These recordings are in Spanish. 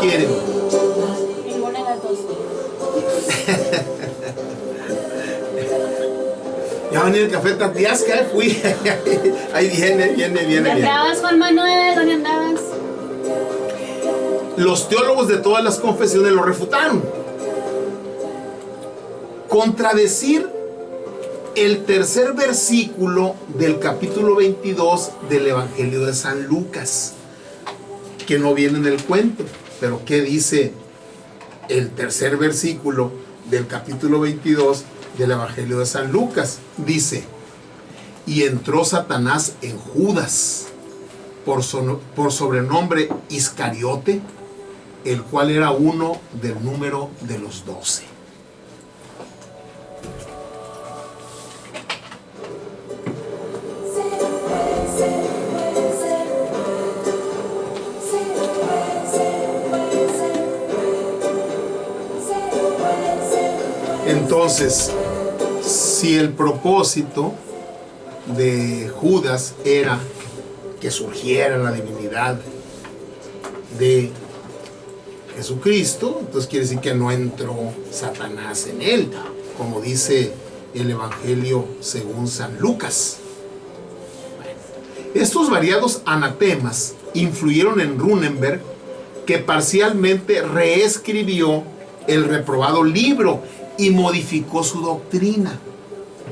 quieren? Ninguna de las dos. Ya venía el café Tatiasca, fui. Ahí viene. ¿Dónde andabas, Juan Manuel? ¿Dónde andabas? Los teólogos de todas las confesiones lo refutaron. Contradecir el tercer versículo del capítulo 22 del Evangelio de San Lucas, que no viene en el cuento, pero ¿qué dice el tercer versículo del capítulo 22 del Evangelio de San Lucas? Dice: y entró Satanás en Judas, por sobrenombre Iscariote, el cual era uno del número de los 12. Entonces, si el propósito de Judas era que surgiera la divinidad de Jesucristo, entonces quiere decir que no entró Satanás en él, como dice el Evangelio según San Lucas. Estos variados anatemas influyeron en Runeberg, que parcialmente reescribió el reprobado libro y modificó su doctrina.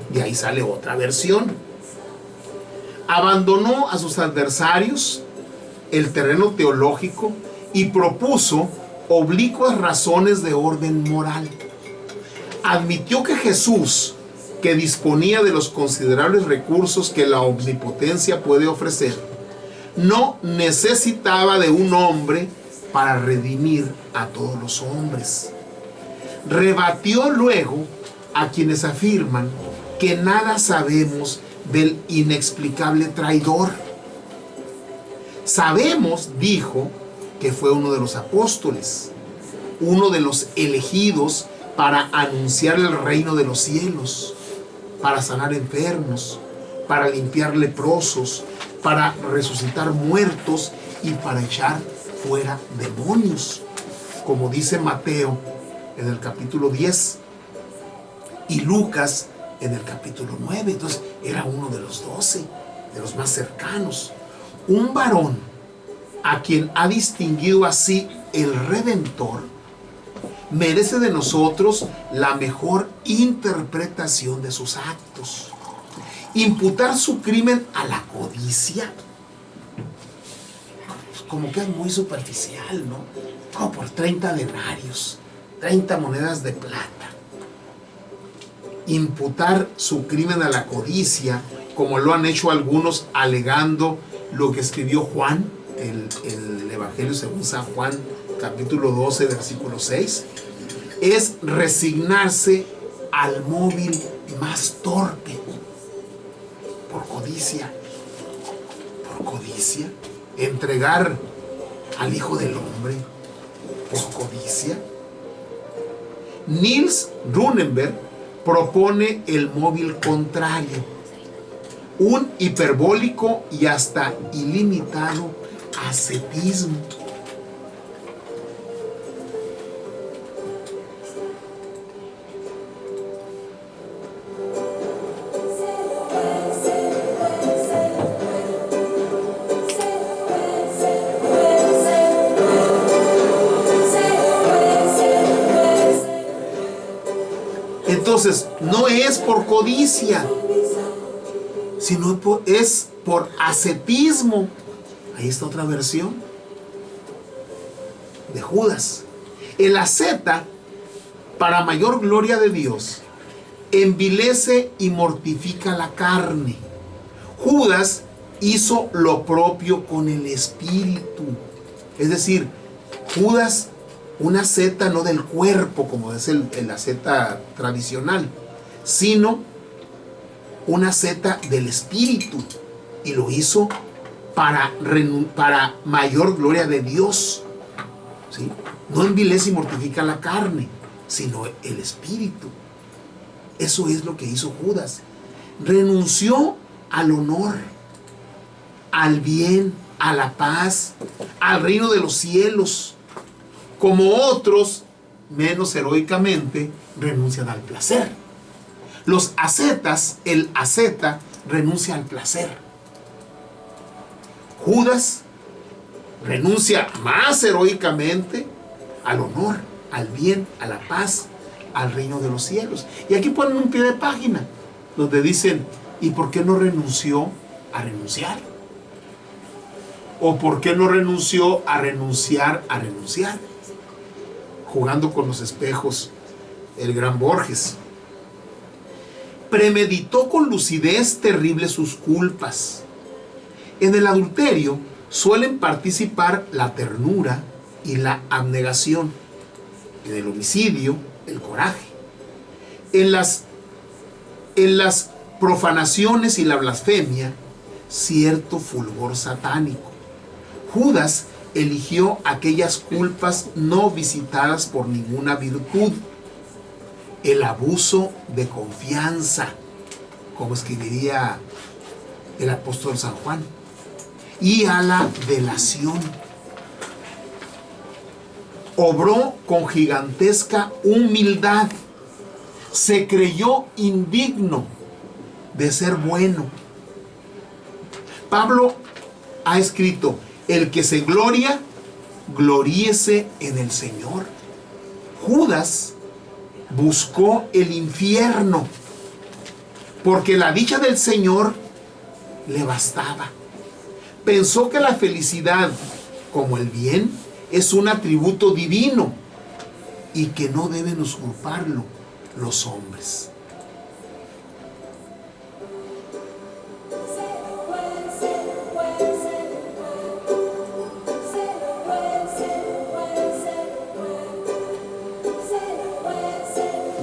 De ahí sale otra versión. Abandonó a sus adversarios el terreno teológico y propuso oblicuas razones de orden moral. Admitió que Jesús, que disponía de los considerables recursos que la omnipotencia puede ofrecer, no necesitaba de un hombre para redimir a todos los hombres. Rebatió luego a quienes afirman que nada sabemos del inexplicable traidor. Sabemos, dijo, que fue uno de los apóstoles, uno de los elegidos para anunciar el reino de los cielos, para sanar enfermos, para limpiar leprosos, para resucitar muertos y para echar fuera demonios, como dice Mateo en el capítulo 10 y Lucas en el capítulo 9. Entonces era uno de los 12, de los más cercanos, un varón a quien ha distinguido así el Redentor. Merece de nosotros la mejor interpretación de sus actos. Imputar su crimen a la codicia, pues como que es muy superficial, ¿no? Como por 30 denarios, 30 monedas de plata. Imputar su crimen a la codicia, como lo han hecho algunos, alegando lo que escribió Juan, el Evangelio según San Juan, capítulo 12, versículo 6, es resignarse al móvil más torpe. Por codicia, entregar al Hijo del Hombre, por codicia. Niels Runeberg propone el móvil contrario, un hiperbólico y hasta ilimitado ascetismo. Entonces, no es por codicia, sino es por ascetismo. Ahí está otra versión de Judas. El asceta, para mayor gloria de Dios, envilece y mortifica la carne. Judas hizo lo propio con el espíritu. Es decir, Judas, una asceta no del cuerpo, como es el asceta tradicional, sino una asceta del espíritu. Y lo hizo para mayor gloria de Dios, ¿sí? No envilece y mortifica la carne, sino el espíritu. Eso es lo que hizo Judas. Renunció al honor, al bien, a la paz, al reino de los cielos, como otros, menos heroicamente, renuncian al placer. Los ascetas, el asceta, renuncia al placer. Judas renuncia más heroicamente al honor, al bien, a la paz, al reino de los cielos. Y aquí ponen un pie de página donde dicen, ¿y por qué no renunció a renunciar? ¿O por qué no renunció a renunciar a renunciar? Jugando con los espejos, el gran Borges. Premeditó con lucidez terrible sus culpas. En el adulterio suelen participar la ternura y la abnegación. En el homicidio, el coraje. En las profanaciones y la blasfemia, cierto fulgor satánico. Judas eligió aquellas culpas no visitadas por ninguna virtud. El abuso de confianza, como escribiría el apóstol San Juan, y a la delación. Obró con gigantesca humildad. Se creyó indigno de ser bueno. Pablo ha escrito, el que se gloria, gloríese en el Señor. Judas buscó el infierno porque la dicha del Señor le bastaba. Pensó que la felicidad, como el bien, es un atributo divino y que no deben usurparlo los hombres.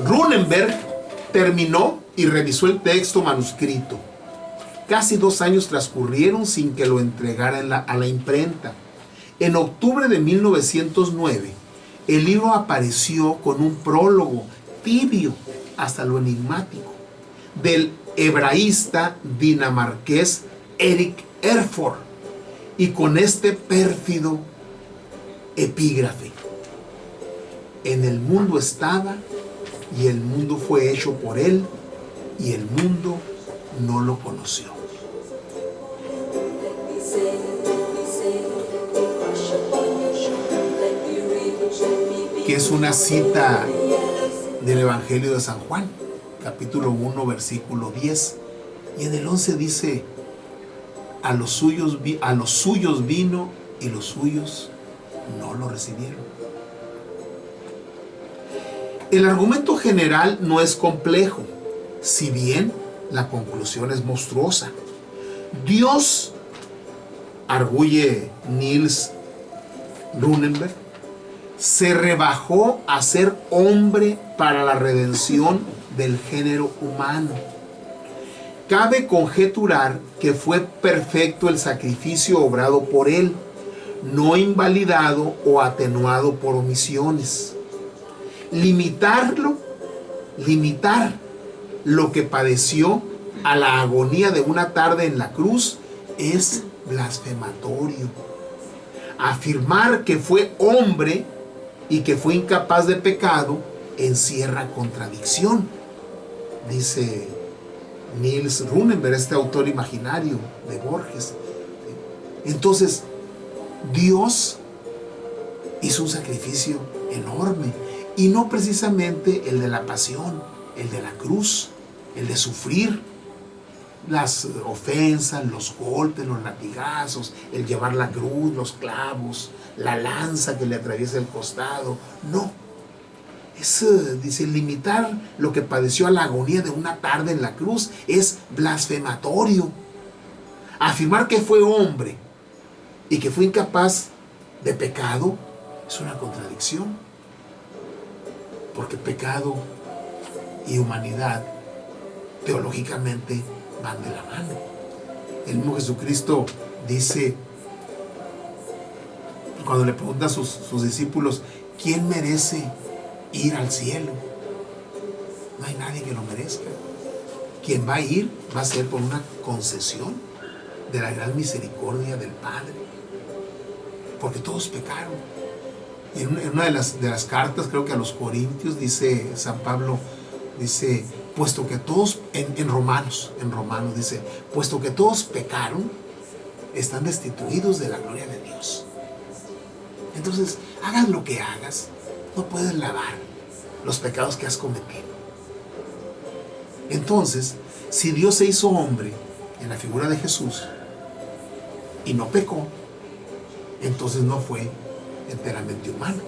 Runenberg terminó y revisó el texto manuscrito. Casi 2 años transcurrieron sin que lo entregara a la imprenta. En octubre de 1909, el libro apareció con un prólogo tibio hasta lo enigmático del hebraísta dinamarqués Erik Erfurt y con este pérfido epígrafe: en el mundo estaba y el mundo fue hecho por él y el mundo no lo conoció. Que es una cita del Evangelio de San Juan, capítulo 1, versículo 10. Y en el 11 dice, a los suyos vino y los suyos no lo recibieron. El argumento general no es complejo, si bien la conclusión es monstruosa. Dios, arguye Niels Runenberg, se rebajó a ser hombre para la redención del género humano. Cabe conjeturar que fue perfecto el sacrificio obrado por él, no invalidado o atenuado por omisiones. Limitar lo que padeció a la agonía de una tarde en la cruz es blasfematorio. Afirmar que fue hombre y que fue incapaz de pecado encierra contradicción, dice Niels Runenberg, este autor imaginario de Borges. Entonces, Dios hizo un sacrificio enorme, y no precisamente el de la pasión, el de la cruz, el de sufrir las ofensas, los golpes, los latigazos, el llevar la cruz, los clavos, la lanza que le atraviesa el costado. No, dice, limitar lo que padeció a la agonía de una tarde en la cruz es blasfematorio. Afirmar que fue hombre y que fue incapaz de pecado es una contradicción, porque pecado y humanidad teológicamente van de la mano. El mismo Jesucristo dice, cuando le pregunta a sus discípulos, ¿quién merece ir al cielo? No hay nadie que lo merezca. Quien va a ir va a ser por una concesión de la gran misericordia del Padre, porque todos pecaron En una de las cartas, creo que a los Corintios, dice San Pablo, dice, puesto que todos, en Romanos dice, puesto que todos pecaron, están destituidos de la gloria de Dios. Entonces, hagas lo que hagas, no puedes lavar los pecados que has cometido. Entonces, si Dios se hizo hombre en la figura de Jesús y no pecó, entonces no fue enteramente humano.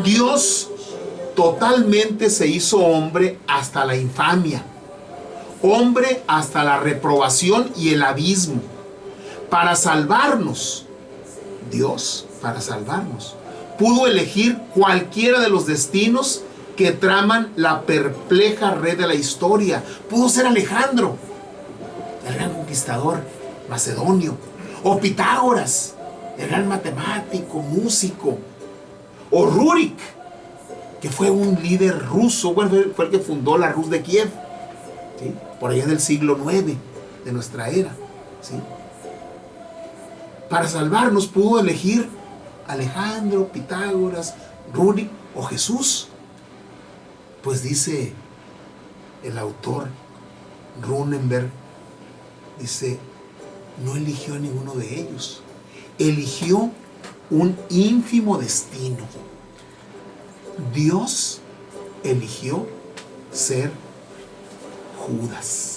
Dios totalmente se hizo hombre hasta la infamia, hombre hasta la reprobación y el abismo, para salvarnos. Dios, para salvarnos, pudo elegir cualquiera de los destinos que traman la perpleja red de la historia. Pudo ser Alejandro, el gran conquistador macedonio, o Pitágoras, el gran matemático, músico, o Rurik, que fue un líder ruso, bueno, fue el que fundó la Rus de Kiev, ¿sí? Por allá del siglo IX de nuestra era, ¿sí? Para salvarnos pudo elegir Alejandro, Pitágoras, Rurik o Jesús. Pues dice el autor Runenberg, dice, no eligió a ninguno de ellos, eligió un ínfimo destino. Dios eligió ser Judas.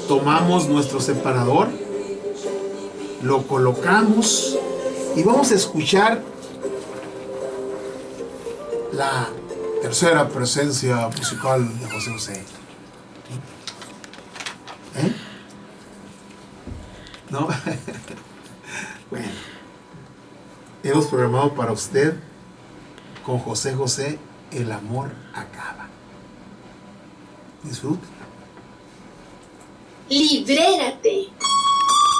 Tomamos nuestro separador, lo colocamos y vamos a escuchar la tercera presencia musical de José José. ¿Eh? ¿No? Bueno, hemos programado para usted con José José, El amor acaba. Disfruten. Librérate.